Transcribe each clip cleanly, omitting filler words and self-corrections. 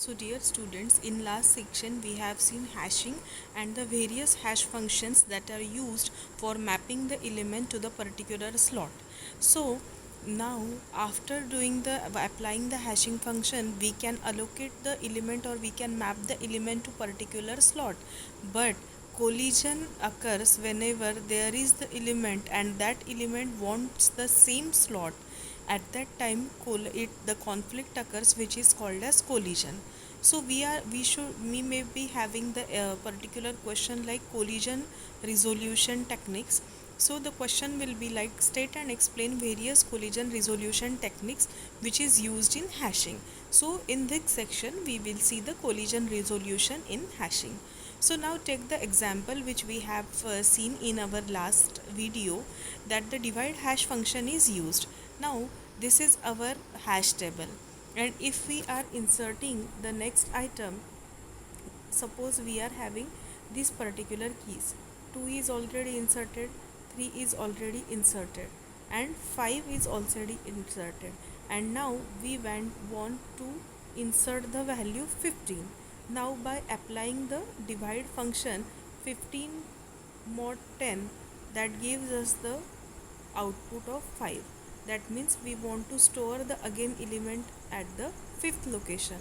So dear students, in last section we have seen hashing and the various hash functions that are used for mapping the element to the particular slot. So now after doing the applying the hashing function, we can allocate the element or we can map the element to particular slot. But collision occurs whenever there is the element and that element wants the same slot. At that time the conflict occurs, which is called as collision. So we may be having the particular question like collision resolution techniques. So the question will be like, state and explain various collision resolution techniques which is used in hashing. So in this section we will see the collision resolution in hashing. So now take the example which we have seen in our last video, that the divide hash function is used. Now this is our hash table, and if we are inserting the next item, suppose we are having these particular keys, 2 is already inserted, 3 is already inserted, and 5 is already inserted, and now we want to insert the value 15. Now by applying the divide function, 15 mod 10, that gives us the output of 5. That means we want to store the again element at the fifth location,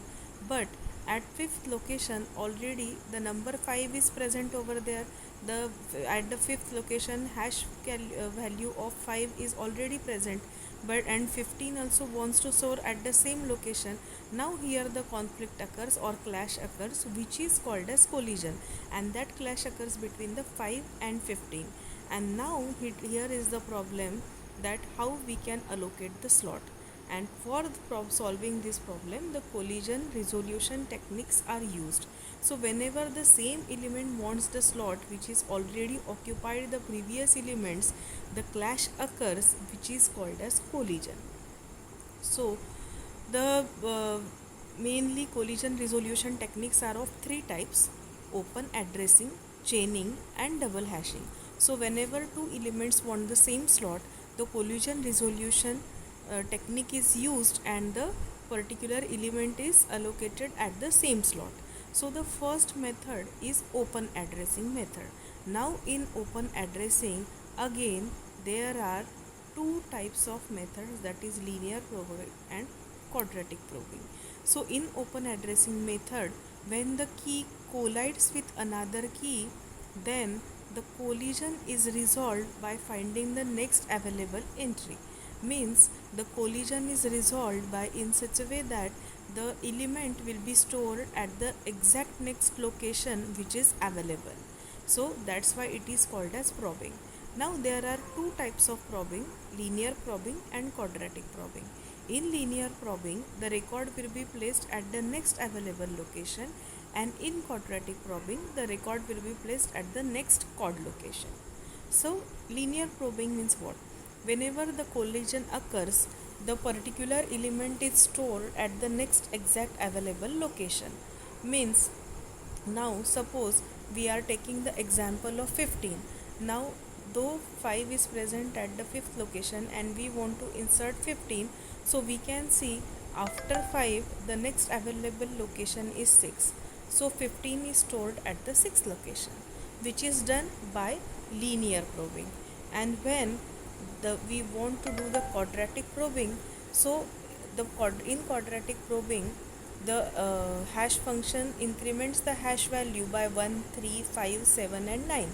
but at fifth location already the number 5 is present over there. The at the fifth location value of 5 is already present, but and 15 also wants to store at the same location. Now here the conflict occurs or clash occurs, which is called as collision, and that clash occurs between the 5 and 15. And now here is the problem, that how we can allocate the slot. And for solving this problem, the collision resolution techniques are used. So whenever the same element wants the slot which is already occupied the previous elements, the clash occurs, which is called as collision. So the mainly collision resolution techniques are of three types: open addressing, chaining, and double hashing. So whenever two elements want the same slot, the collision resolution technique is used and the particular element is allocated at the same slot. So the first method is open addressing method. Now in open addressing, again there are two types of methods, that is linear probing and quadratic probing. So in open addressing method, when the key collides with another key, then the collision is resolved by finding the next available entry. Means the collision is resolved by in such a way that the element will be stored at the exact next location which is available. So that's why it is called as probing. Now there are two types of probing: linear probing and quadratic probing. In linear probing, the record will be placed at the next available location, and in quadratic probing, the record will be placed at the next chord location. So linear probing means what? Whenever the collision occurs, the particular element is stored at the next exact available location. Means now suppose we are taking the example of 15. Now though 5 is present at the fifth location and we want to insert 15, so we can see after 5 the next available location is 6. So 15 is stored at the sixth location, which is done by linear probing. And when we want to do the quadratic probing, so in quadratic probing, the hash function increments the hash value by 1, 3, 5, 7 and 9.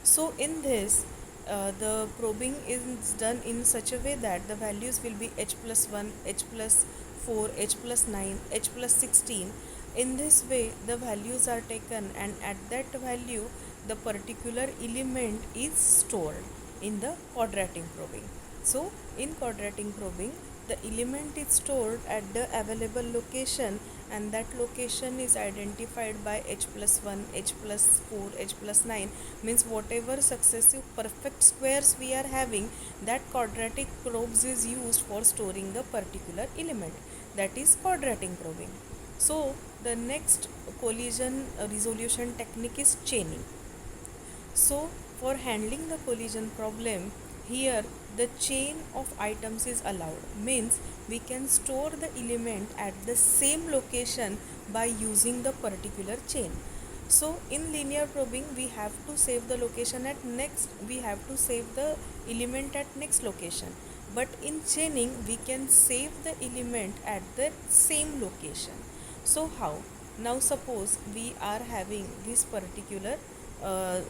So in this the probing is done in such a way that the values will be h plus 1, h plus 4, h plus 9, h plus 16. In this way the values are taken, and at that value the particular element is stored in the quadratic probing. So in quadratic probing, the element is stored at the available location, and that location is identified by h plus 1, h plus 4, h plus 9. Means whatever successive perfect squares we are having, that quadratic probes is used for storing the particular element. That is quadratic probing. So the next collision resolution technique is chaining. So for handling the collision problem, here the chain of items is allowed, means we can store the element at the same location by using the particular chain. So in linear probing we have to save the location at next, we have to save the element at next location, but in chaining we can save the element at the same location. So how? Now suppose we are having this particular uh,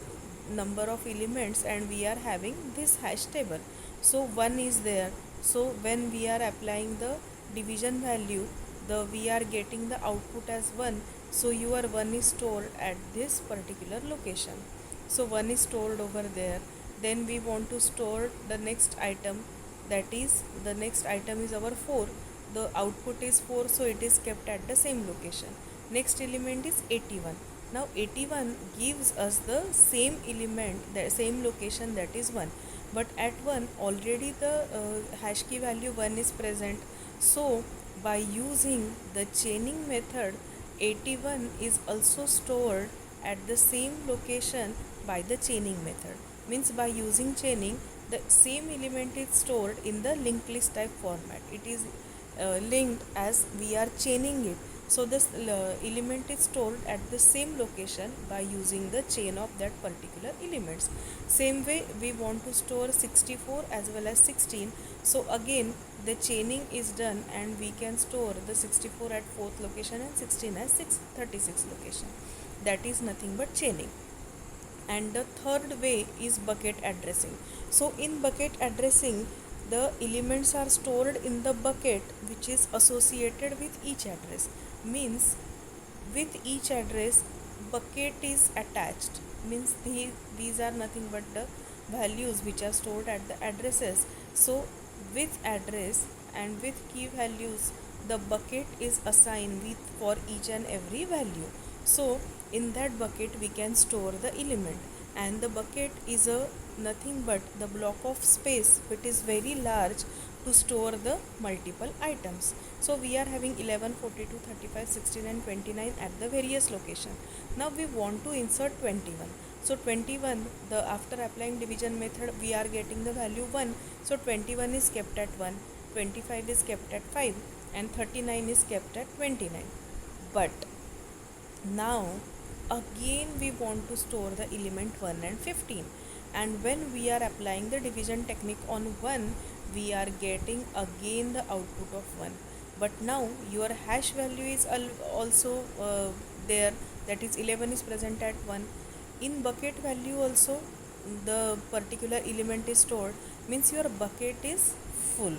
number of elements and we are having this hash table. So 1 is there, so when we are applying the division value, the we are getting the output as 1, so your 1 is stored at this particular location. So 1 is stored over there. Then we want to store the next item, that is the next item is our 4, the output is 4, so it is kept at the same location. Next element is 81. Now 81 gives us the same element, the same location, that is 1, but at 1 already the hash key value 1 is present. So by using the chaining method, 81 is also stored at the same location by the chaining method. Means by using chaining, the same element is stored in the linked list type format. It is linked as we are chaining it. So this element is stored at the same location by using the chain of that particular elements. Same way we want to store 64 as well as 16. So again the chaining is done and we can store the 64 at 4th location and 16 as 36 location. That is nothing but chaining. And the third way is bucket addressing. So in bucket addressing, the elements are stored in the bucket which is associated with each address. Means with each address bucket is attached, means these are nothing but the values which are stored at the addresses. So with address and with key values, the bucket is assigned with for each and every value. So in that bucket we can store the element, and the bucket is a nothing but the block of space which is very large to store the multiple items. So we are having 11, 42, 35, 16 and 29 at the various location. Now we want to insert 21. So 21, the after applying division method we are getting the value 1. So 21 is kept at 1, 25 is kept at 5 and 39 is kept at 29. But now again we want to store the element 1 and 15, and when we are applying the division technique on 1, we are getting again the output of 1. But now your hash value is also there, that is 11 is present at 1. In bucket value also the particular element is stored, means your bucket is full.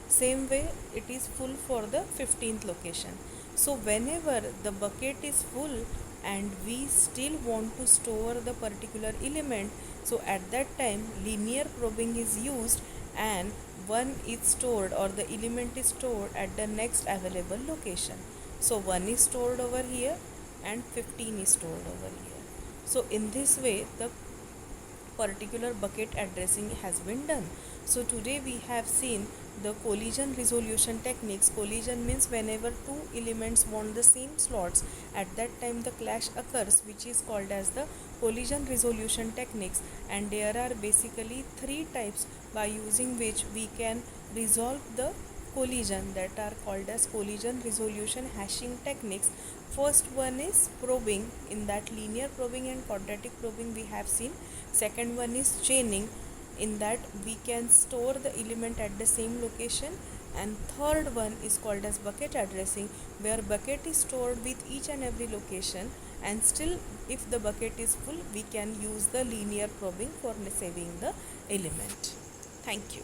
Same way it is full for the 15th location. So whenever the bucket is full and we still want to store the particular element, so at that time linear probing is used and 1 is stored or the element is stored at the next available location. So 1 is stored over here and 15 is stored over here. So in this way the particular bucket addressing has been done. So today we have seen the collision resolution techniques. Collision means whenever two elements want the same slots, at that time the clash occurs, which is called as the collision resolution techniques. And there are basically three types by using which we can resolve the collision, that are called as collision resolution hashing techniques. First one is probing, in that linear probing and quadratic probing we have seen. Second one is chaining, in that we can store the element at the same location. And third one is called as bucket addressing, where bucket is stored with each and every location, and still if the bucket is full we can use the linear probing for saving the element. Thank you.